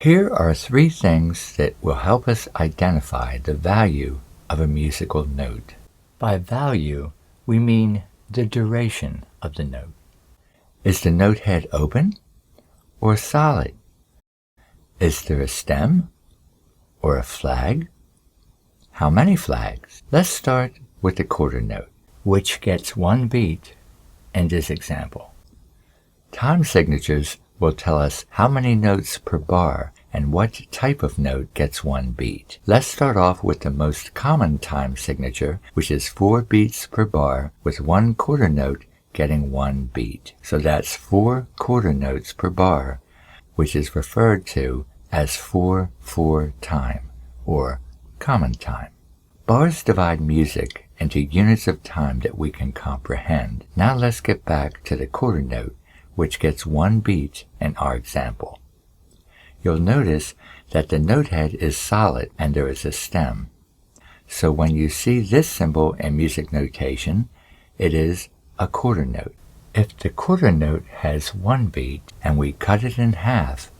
Here are 3 things that will help us identify the value of a musical note. By value, we mean the duration of the note. Is the note head open or solid? Is there a stem or a flag? How many flags? Let's start with the quarter note, which gets 1 beat in this example. Time signatures will tell us how many notes per bar and what type of note gets 1 beat. Let's start off with the most common time signature, which is 4 beats per bar with 1 quarter note getting 1 beat. So that's 4 quarter notes per bar, which is referred to as 4/4 time, or common time. Bars divide music into units of time that we can comprehend. Now let's get back to the quarter note, which gets 1 beat in our example. You'll notice that the note head is solid and there is a stem. So when you see this symbol in music notation, it is a quarter note. If the quarter note has 1 beat and we cut it in half,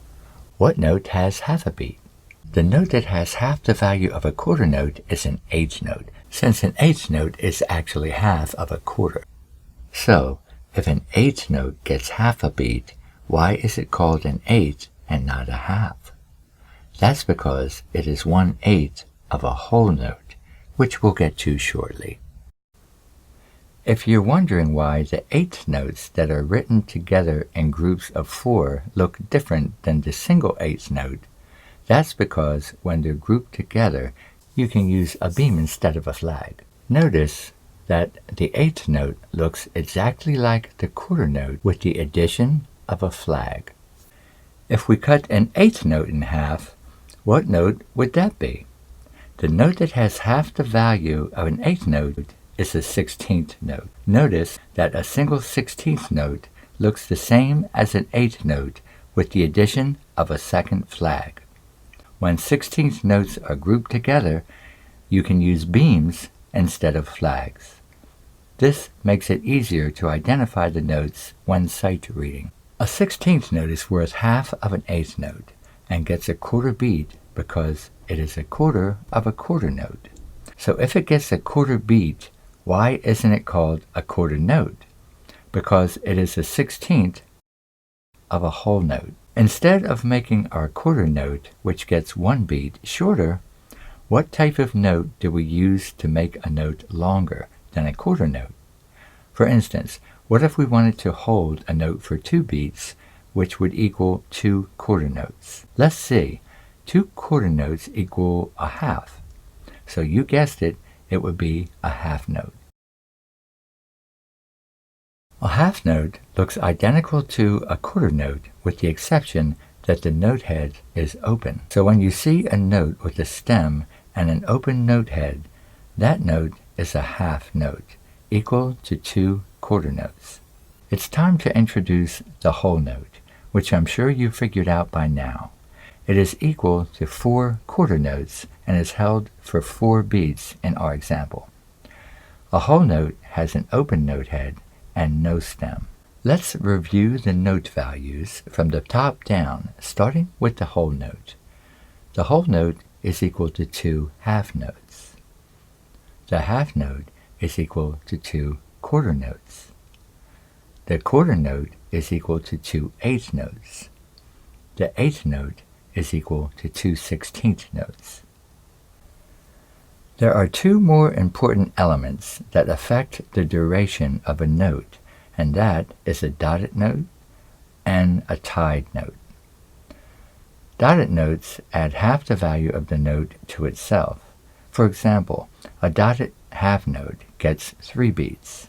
what note has half a beat? The note that has half the value of a quarter note is an eighth note, since an eighth note is actually half of a quarter. So, if an eighth note gets half a beat, why is it called an eighth and not a half? That's because it is 1/8 of a whole note, which we'll get to shortly. If you're wondering why the eighth notes that are written together in groups of 4 look different than the single eighth note, that's because when they're grouped together, you can use a beam instead of a flag. Notice that the eighth note looks exactly like the quarter note with the addition of a flag. If we cut an eighth note in half, what note would that be? The note that has half the value of an eighth note is a 16th note. Notice that a single 16th note looks the same as an eighth note with the addition of a second flag. When 16th notes are grouped together, you can use beams instead of flags. This makes it easier to identify the notes when sight reading. A 16th note is worth half of an eighth note and gets a quarter beat because it is a quarter of a quarter note. So if it gets a quarter beat, why isn't it called a quarter note? Because it is a 16th of a whole note. Instead of making our quarter note, which gets 1 beat, shorter, what type of note do we use to make a note longer than a quarter note? For instance, what if we wanted to hold a note for 2 beats, which would equal 2 quarter notes? Let's see. 2 quarter notes equal a half. So you guessed it, it would be a half note. A half note looks identical to a quarter note with the exception that the note head is open. So when you see a note with a stem and an open note head, that note is a half note, equal to 2 quarter notes. It's time to introduce the whole note, which I'm sure you've figured out by now. It is equal to 4 quarter notes and is held for 4 beats in our example. A whole note has an open note head and no stem. Let's review the note values from the top down, starting with the whole note. The whole note is equal to 2 half notes. The half note is equal to 2 quarter notes. The quarter note is equal to 2 eighth notes. The eighth note is equal to 2 16th notes. There are 2 more important elements that affect the duration of a note, and that is a dotted note and a tied note. Dotted notes add half the value of the note to itself. For example, a dotted half note gets 3 beats.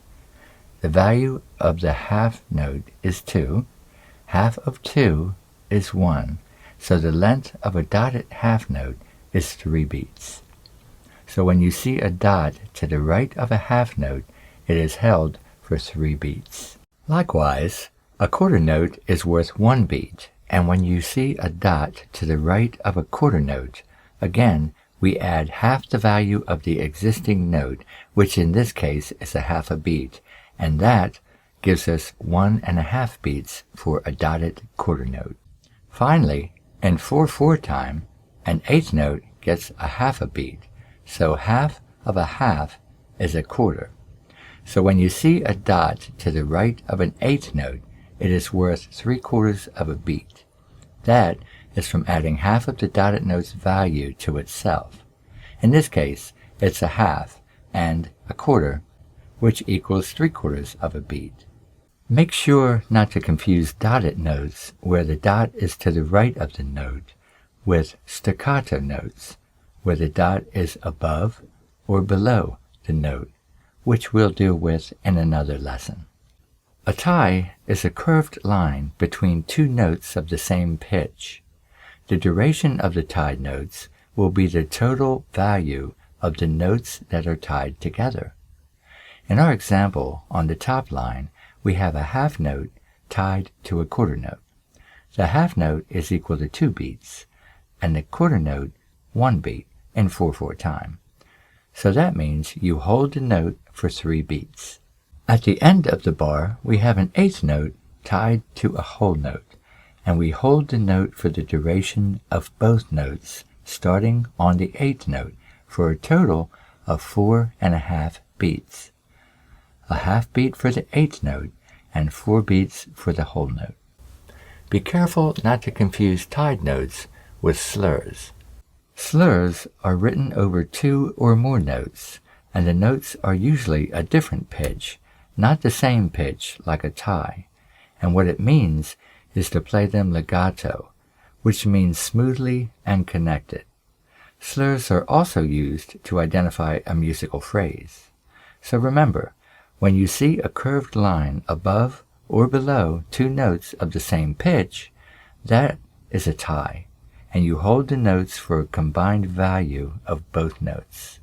The value of the half note is 2. Half of 2 is 1, so the length of a dotted half note is 3 beats. So when you see a dot to the right of a half note, it is held for 3 beats. Likewise, a quarter note is worth 1 beat, and when you see a dot to the right of a quarter note, again, we add half the value of the existing note, which in this case is a half a beat, and that gives us 1.5 beats for a dotted quarter note. Finally, In 4/4 time, an eighth note gets a half a beat, so half of a half is a quarter. So when you see a dot to the right of an eighth note, it is worth 3/4 of a beat. That is from adding half of the dotted note's value to itself. In this case, it's a half and a quarter, which equals 3/4 of a beat. Make sure not to confuse dotted notes, where the dot is to the right of the note, with staccato notes, where the dot is above or below the note, which we'll deal with in another lesson. A tie is a curved line between two notes of the same pitch. The duration of the tied notes will be the total value of the notes that are tied together. In our example, on the top line, we have a half note tied to a quarter note. The half note is equal to 2 beats, and the quarter note 1 beat in 4/4 time. So that means you hold the note for 3 beats. At the end of the bar, we have an eighth note tied to a whole note, and we hold the note for the duration of both notes, starting on the eighth note, for a total of 4.5 beats. A half beat for the eighth note, and 4 beats for the whole note. Be careful not to confuse tied notes with slurs. Slurs are written over 2 or more notes, and the notes are usually a different pitch, not the same pitch like a tie, and what it means is to play them legato, which means smoothly and connected. Slurs are also used to identify a musical phrase. So remember, when you see a curved line above or below 2 notes of the same pitch, that is a tie, and you hold the notes for a combined value of both notes.